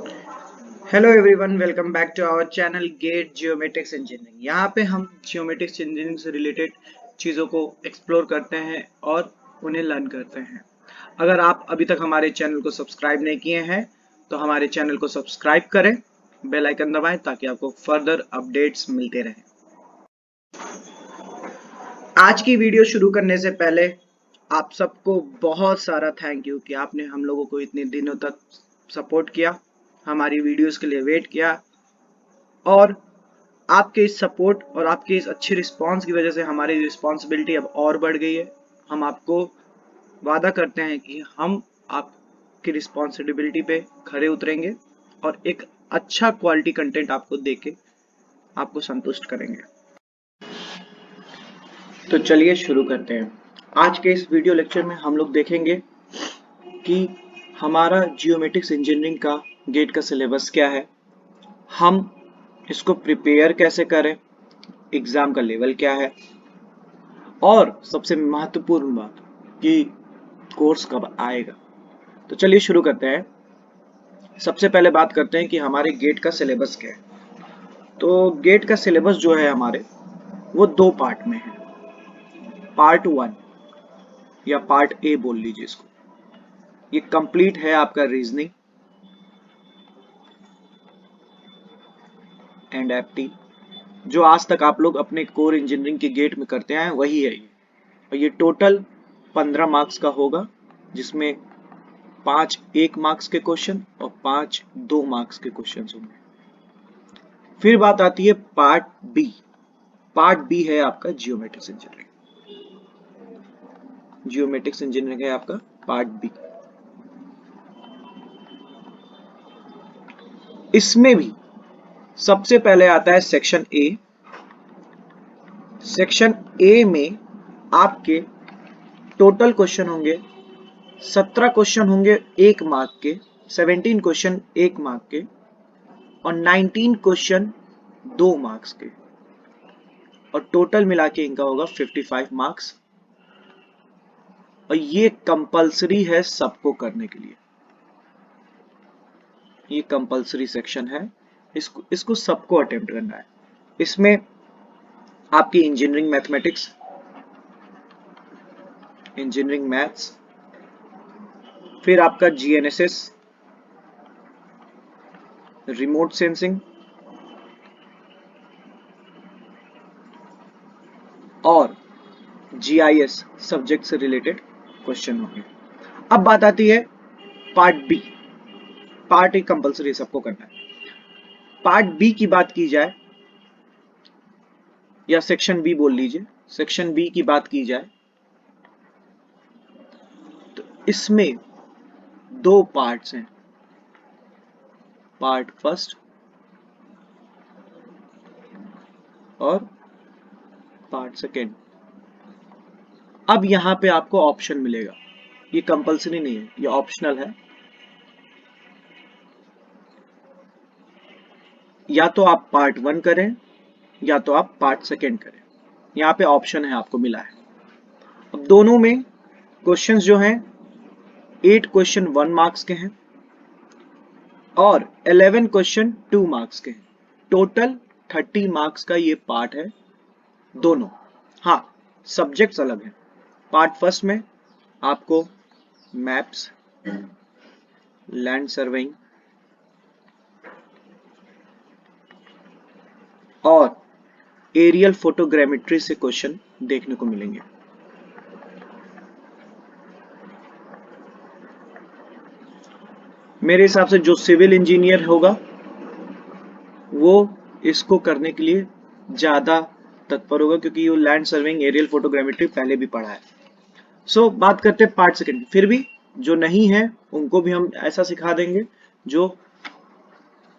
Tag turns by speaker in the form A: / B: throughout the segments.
A: Hello everyone, welcome back to our channel GATE geomatics engineering. यहाँ पे हम geometrics engineering से रिलेटेड चीज़ों को एक्सप्लोर करते हैं और उन्हें लर्न करते हैं। अगर आप अभी तक हमारे चैनल को सब्सक्राइब नहीं किए हैं तो हमारे चैनल को सब्सक्राइब करें, बेल आइकन दबाएं ताकि आपको फर्दर अपडेट्स मिलते रहें। आज की वीडियो शुरू करने से पहले आप सबको बहुत सारा थैंक यू कि आपने हम लोगों को इतने दिनों तक सपोर्ट किया, हमारी वीडियोस के लिए वेट किया और आपके इस सपोर्ट और आपके इस अच्छे रिस्पांस की वजह से हमारी रिस्पांसिबिलिटी अब और बढ़ गई है। हम आपको वादा करते हैं कि हम आपकी रिस्पांसिबिलिटी पे खरे उतरेंगे और एक अच्छा क्वालिटी कंटेंट आपको देके आपको संतुष्ट करेंगे। तो चलिए शुरू करते हैं। आज के इस वीडियो लेक्चर में हम लोग देखेंगे कि हमारा जियोमेट्रिक्स इंजीनियरिंग का गेट का सिलेबस क्या है, हम इसको प्रिपेयर कैसे करें, एग्जाम का लेवल क्या है और सबसे महत्वपूर्ण बात कि कोर्स कब आएगा। तो चलिए शुरू करते हैं। सबसे पहले बात करते हैं कि हमारे गेट का सिलेबस क्या है। तो गेट का सिलेबस जो है हमारे वो दो पार्ट में है। पार्ट 1 या पार्ट ए बोल लीजिए इसको, ये कंप्लीट है आपका रीजनिंग एंड एप्टी, जो आज तक आप लोग अपने कोर इंजीनियरिंग के गेट में करते हैं वही है ये। और ये टोटल 15 मार्क्स का होगा, जिसमें 5 1 मार्क्स के क्वेश्चन और 5 2 मार्क्स के क्वेश्चन होंगे। फिर बात आती है पार्ट बी। पार्ट बी है आपका जियोमेट्रिक्स इंजीनियरिंग। जियोमेट्रिक्स इंजीनियरिंग है आपका पार्ट बी। इसमें भी सबसे पहले आता है सेक्शन ए। सेक्शन ए में आपके टोटल क्वेश्चन होंगे 17 क्वेश्चन होंगे 1 मार्क के, 17 क्वेश्चन 1 मार्क के और 19 क्वेश्चन 2 मार्क्स के, और टोटल मिला के इनका होगा 55 मार्क्स। और ये कंपलसरी है सबको करने के लिए, ये कंपलसरी सेक्शन है, इसको सबको अटेम्प्ट करना है। इसमें आपकी इंजीनियरिंग मैथमेटिक्स, इंजीनियरिंग मैथ्स, फिर आपका जीएनएसएस, रिमोट सेंसिंग और जीआईएस सब्जेक्ट से रिलेटेड क्वेश्चन होंगे। अब बात आती है part B. Part A compulsory सबको करना है। पार्ट बी की बात की जाए या सेक्शन बी बोल लीजिए, सेक्शन बी की बात की जाए तो इसमें दो पार्ट्स हैं, पार्ट फर्स्ट और पार्ट सेकेंड। अब यहां पे आपको ऑप्शन मिलेगा, ये कंपलसरी नहीं है, ये ऑप्शनल है। या तो आप पार्ट 1 करें या तो आप पार्ट सेकेंड करें, यहाँ पे ऑप्शन है आपको मिला है। अब दोनों में क्वेश्चंस जो हैं 8 क्वेश्चन 1 मार्क्स के हैं और 11 क्वेश्चन 2 मार्क्स के हैं। टोटल 30 मार्क्स का ये पार्ट है दोनों। हाँ, सब्जेक्ट्स अलग हैं। पार्ट फर्स्ट में आपको मैप्स, लैंड सर्वेइंग और एरियल फोटोग्रामेट्री से क्वेश्चन देखने को मिलेंगे। मेरे हिसाब से जो सिविल इंजीनियर होगा वो इसको करने के लिए ज्यादा तत्पर होगा, क्योंकि वो लैंड सर्वेइंग, एरियल फोटोग्रामेट्री पहले भी पढ़ा है। सो बात करते हैं पार्ट सेकेंड। फिर भी जो नहीं है उनको भी हम ऐसा सिखा देंगे जो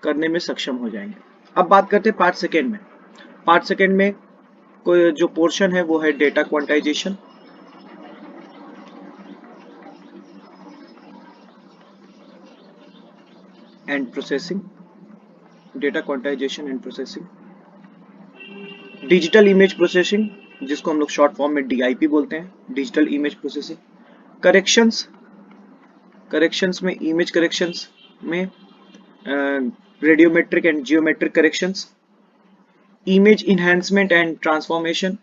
A: करने में सक्षम हो जाएंगे। अब बात करते हैं पार्ट सेकेंड में। पार्ट सेकेंड में कोई जो पोर्शन है वो है data quantization, and processing, data quantization and processing, digital image processing जिसको हम लोग शॉर्ट फॉर्म में डीआईपी बोलते हैं, digital image processing, corrections, corrections में इमेज करेक्शंस में radiometric and geometric corrections, image enhancement and transformation,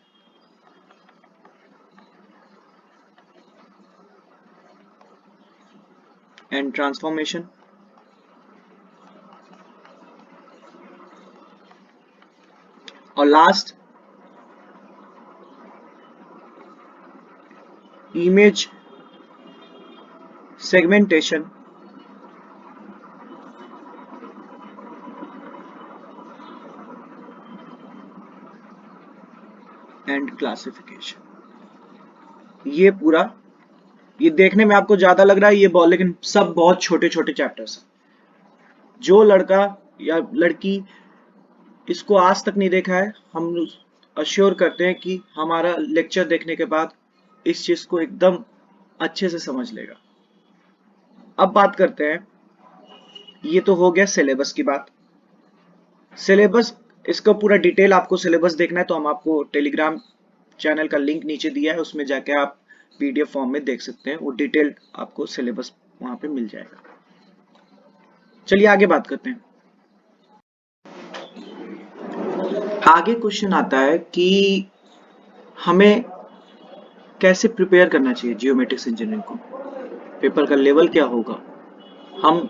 A: और last image segmentation and classification. ये पूरा, ये देखने में आपको ज्यादा लग रहा है ये बहुत, लेकिन सब बहुत छोटे छोटे चैप्टर्स हैं। जो लड़का या लड़की इसको आज तक नहीं देखा है, हम अश्योर करते हैं कि हमारा लेक्चर देखने के बाद इस चीज को एकदम अच्छे से समझ लेगा। अब बात करते हैं, ये तो हो गया सिलेबस की बात। सिलेबस, इसका पूरा डिटेल आपको सिलेबस देखना है तो हम आपको टेलीग्राम चैनल का लिंक नीचे दिया है, उसमें जाके आप पीडीएफ फॉर्म में देख सकते हैं, वो डिटेल आपको सिलेबस वहां पे मिल जाएगा। चलिए आगे बात करते हैं। आगे क्वेश्चन आता है कि हमें कैसे प्रिपेयर करना चाहिए जियोमेट्रिक्स इंजीनियरिंग को, पेपर का लेवल क्या होगा, हम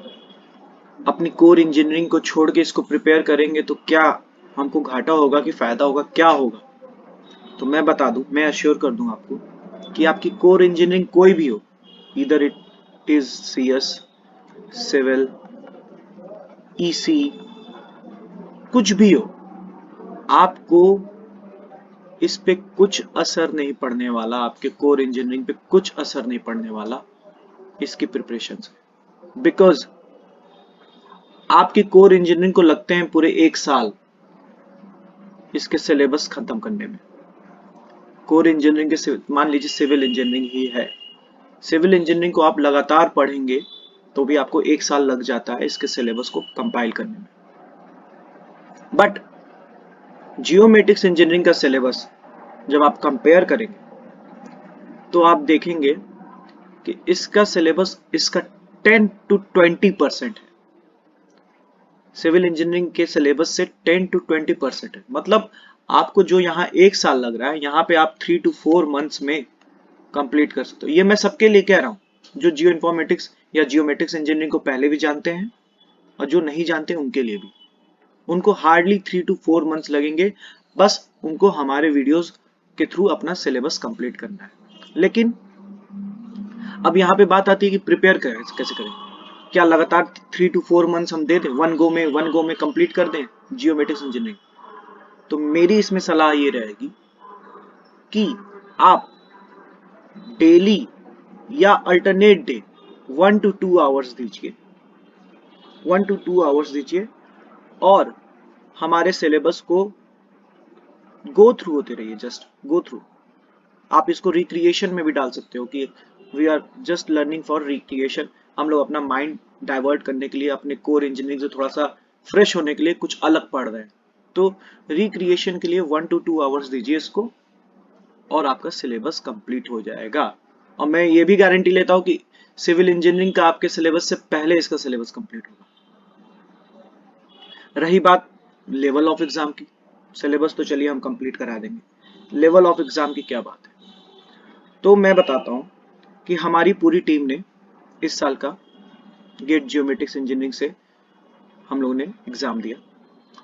A: अपनी कोर इंजीनियरिंग को छोड़ के इसको प्रिपेयर करेंगे तो क्या हमको घाटा होगा कि फायदा होगा, क्या होगा। तो मैं बता दूं, मैं अश्योर कर दूं आपको कि आपकी कोर इंजीनियरिंग कोई भी हो, इधर it is CS, civil, EC, कुछ भी हो, आपको इस पे कुछ असर नहीं पड़ने वाला, आपके कोर इंजीनियरिंग पे कुछ असर नहीं पड़ने वाला इसकी प्रिपरेशन से। बिकॉज आपकी कोर इंजीनियरिंग को लगते हैं पूरे 1 साल इसके सिलेबस खत्म करने में। कोर इंजीनियरिंग के, मान लीजिए सिविल इंजीनियरिंग ही है, सिविल इंजीनियरिंग को आप लगातार पढ़ेंगे तो भी आपको 1 साल लग जाता है इसके सिलेबस को कंपाइल करने में। बट जियोमेट्रिक्स इंजीनियरिंग का सिलेबस जब आप कंपेयर करेंगे तो आप देखेंगे कि इसका सिलेबस इसका 10 to 20% है, सिविल इंजीनियरिंग के सिलेबस से 10 to 20% है। मतलब आपको जो यहाँ 1 साल लग रहा है, यहाँ पे आप 3 to 4 months में कंप्लीट कर सकते हो। ये मैं सबके लिए कह रहा हूँ जो जियो इन्फॉर्मेटिक्स या जियोमेट्रिक्स इंजीनियरिंग को पहले भी जानते हैं और जो नहीं जानते उनके लिए भी। उनको हार्डली 3 to 4 months लगेंगे, बस उनको हमारे वीडियोस के थ्रू अपना सिलेबस कंप्लीट करना है। लेकिन अब यहाँ पे बात आती है कि प्रिपेयर कैसे करें। क्या लगातार 3 to 4 months हम दे दें, वन गो में कंप्लीट कर दें जियोमेट्रिक्स इंजीनियरिंग? तो मेरी इसमें सलाह ये रहेगी कि आप डेली या अल्टरनेट डे 1 to 2 hours दीजिए, 1 to 2 hours दीजिए और हमारे सिलेबस को गो थ्रू होते रहिए, जस्ट गो थ्रू। आप इसको रिक्रिएशन में भी डाल सकते हो कि we are just learning for recreation, हम लोग अपना माइंड डाइवर्ट करने के लिए, अपने कोर इंजीनियरिंग से थोड़ा सा फ्रेश होने के लिए कुछ अलग पढ़ रहे हैं, तो रिक्रिएशन के लिए 1 to 2 hours दीजिए इसको और आपका सिलेबस कंप्लीट हो जाएगा। और मैं ये भी गारंटी लेता हूँ कि सिविल इंजीनियरिंग का आपके सिलेबस से पहले इसका सिलेबस कंप्लीट होगा। रही बात लेवल ऑफ एग्जाम की, सिलेबस तो चलिए हम कंप्लीट करा देंगे, लेवल ऑफ एग्जाम की क्या बात है। तो मैं बताता हूँ कि हमारी पूरी टीम ने इस साल का गेट जियोमेट्रिक्स इंजीनियरिंग से हम लोगों ने एग्जाम दिया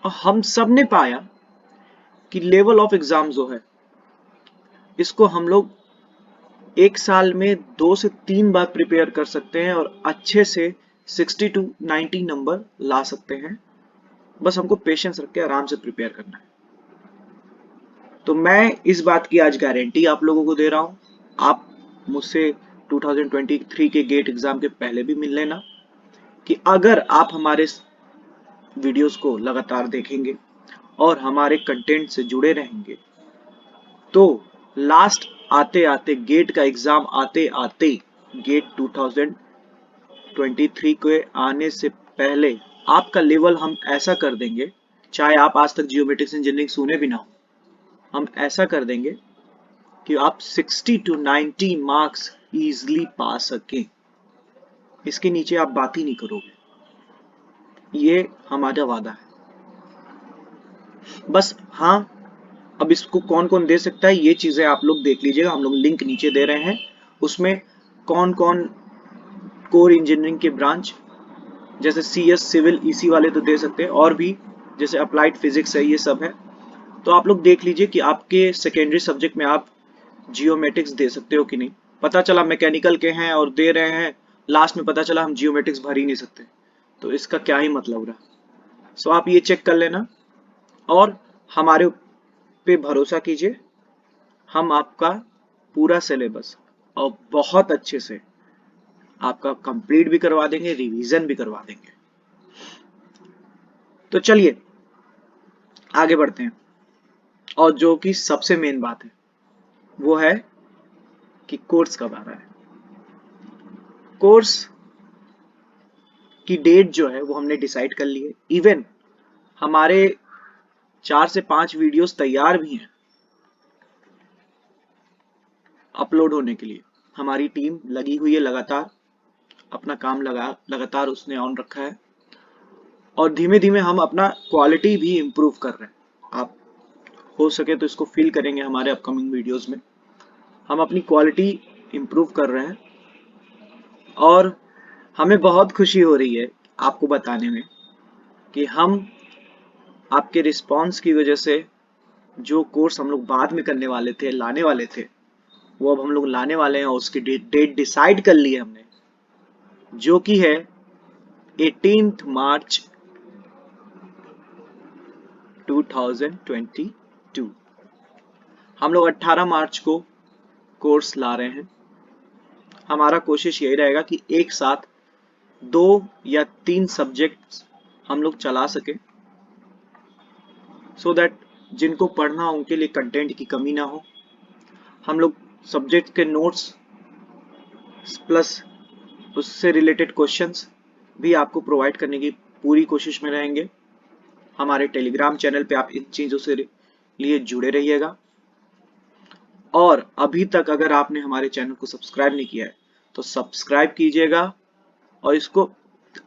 A: और हम सब ने पाया कि लेवल ऑफ एग्जाम जो है इसको हम लोग 1 साल में 2 से 3 बार प्रिपेयर कर सकते हैं और अच्छे से 60 to 90 नंबर ला सकते हैं। बस हमको पेशेंस रख के आराम से प्रिपेयर करना है। तो मैं इस बात की आज गारंटी आप लोगों को दे रहा हूं, आप मुझसे 2023 के गेट एग्जाम के पहले भी मिल लेना कि अगर आप हमारे वीडियोस को लगातार देखेंगे और हमारे कंटेंट से जुड़े रहेंगे तो लास्ट आते आते गेट का एग्जाम आते आते गेट 2023 के आने से पहले आपका लेवल हम ऐसा कर देंगे, चाहे आप आज तक जियोमेट्रिक्स इंजीनियरिंग सुने भी ना हो, हम ऐसा कर देंगे कि आप 60 to 90 मार्क्स इजीली पा सकें। इसके नीचे आप बात ही नहीं करोगे। ये हमारा वादा है। बस हाँ, अब इसको कौन कौन दे सकता है ये चीजें आप लोग देख लीजिएगा, हम लोग लिंक नीचे दे रहे हैं। उसमें कौन कौन कोर इंजीनियरिंग के ब्रांच, जैसे CS सिविल ईसी वाले तो दे सकते हैं, और भी जैसे अप्लाइड फिजिक्स है, ये सब है। तो आप लोग देख लीजिए कि आपके सेकेंडरी सब्जेक्ट में आप जियोमेट्रिक्स दे सकते हो कि नहीं। पता चला मैकेनिकल के हैं और दे रहे हैं, लास्ट में पता चला हम जियोमेट्रिक्स भर ही नहीं सकते, तो इसका क्या ही मतलब रहा। सो आप ये चेक कर लेना और हमारे पे भरोसा कीजिए, हम आपका पूरा सिलेबस और बहुत अच्छे से आपका कंप्लीट भी करवा देंगे, रिवीजन भी करवा देंगे। तो चलिए आगे बढ़ते हैं, और जो कि सबसे मेन बात है वो है कि कोर्स कब आ रहा है। कोर्स की डेट जो है वो हमने डिसाइड कर ली है। इवन हमारे 4 से 5 वीडियोस तैयार भी हैं अपलोड होने के लिए। हमारी टीम लगी हुई है, लगातार अपना काम लगातार उसने ऑन रखा है, और धीमे धीमे हम अपना क्वालिटी भी इम्प्रूव कर रहे हैं। आप हो सके तो इसको फील करेंगे हमारे अपकमिंग वीडियोस में, हम अपनी क्वालिटी इम्प्रूव कर रहे हैं। और हमें बहुत खुशी हो रही है आपको बताने में कि हम आपके रिस्पांस की वजह से जो कोर्स हम लोग बाद में करने वाले थे, लाने वाले थे, वो अब हम लोग लाने वाले हैं, और उसकी डेट डिसाइड कर ली है हमने, जो कि है 18 मार्च 2022। हम लोग 18 मार्च को कोर्स ला रहे हैं। हमारा कोशिश यही रहेगा कि एक साथ 2 या 3 सब्जेक्ट्स हम लोग चला सके, सो दैट जिनको पढ़ना हो उनके लिए कंटेंट की कमी ना हो। हम लोग सब्जेक्ट के नोट्स प्लस उससे रिलेटेड क्वेश्चंस भी आपको प्रोवाइड करने की पूरी कोशिश में रहेंगे। हमारे टेलीग्राम चैनल पे आप इन चीज़ों से लिए जुड़े रहिएगा। और अभी तक अगर आपने हमारे चैनल को सब्सक्राइब नहीं किया है तो सब्सक्राइब कीजिएगा, और इसको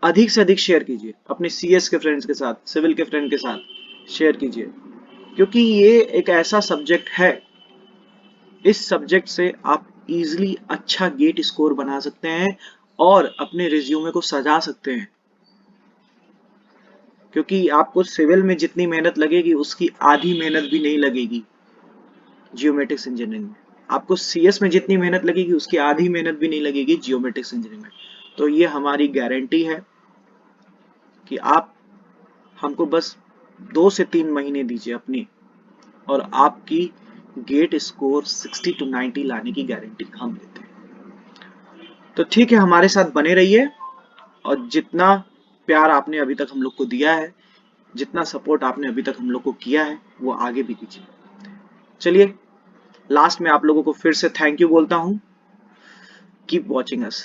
A: अधिक से अधिक शेयर कीजिए अपने CS के फ्रेंड्स के साथ, सिविल के फ्रेंड के साथ शेयर कीजिए, क्योंकि ये एक ऐसा सब्जेक्ट है, इस सब्जेक्ट से आप इजीली अच्छा गेट स्कोर बना सकते हैं और अपने रिज्यूमे को सजा सकते हैं। क्योंकि आपको सिविल में जितनी मेहनत लगेगी उसकी आधी मेहनत भी नहीं लगेगी जियोमेट्रिक्स इंजीनियरिंग में। आपको CS में जितनी मेहनत लगेगी उसकी आधी मेहनत भी नहीं लगेगी जियोमेट्रिक्स इंजीनियरिंग में। तो ये हमारी गारंटी है कि आप हमको बस 2 से 3 महीने दीजिए अपनी, और आपकी गेट स्कोर 60 to 90 लाने की गारंटी हम देते हैं। तो ठीक है, हमारे साथ बने रहिए, और जितना प्यार आपने अभी तक हम लोग को दिया है, जितना सपोर्ट आपने अभी तक हम लोग को किया है, वो आगे भी कीजिए। चलिए लास्ट में आप लोगों को फिर से थैंक यू बोलता हूँ। Keep watching us.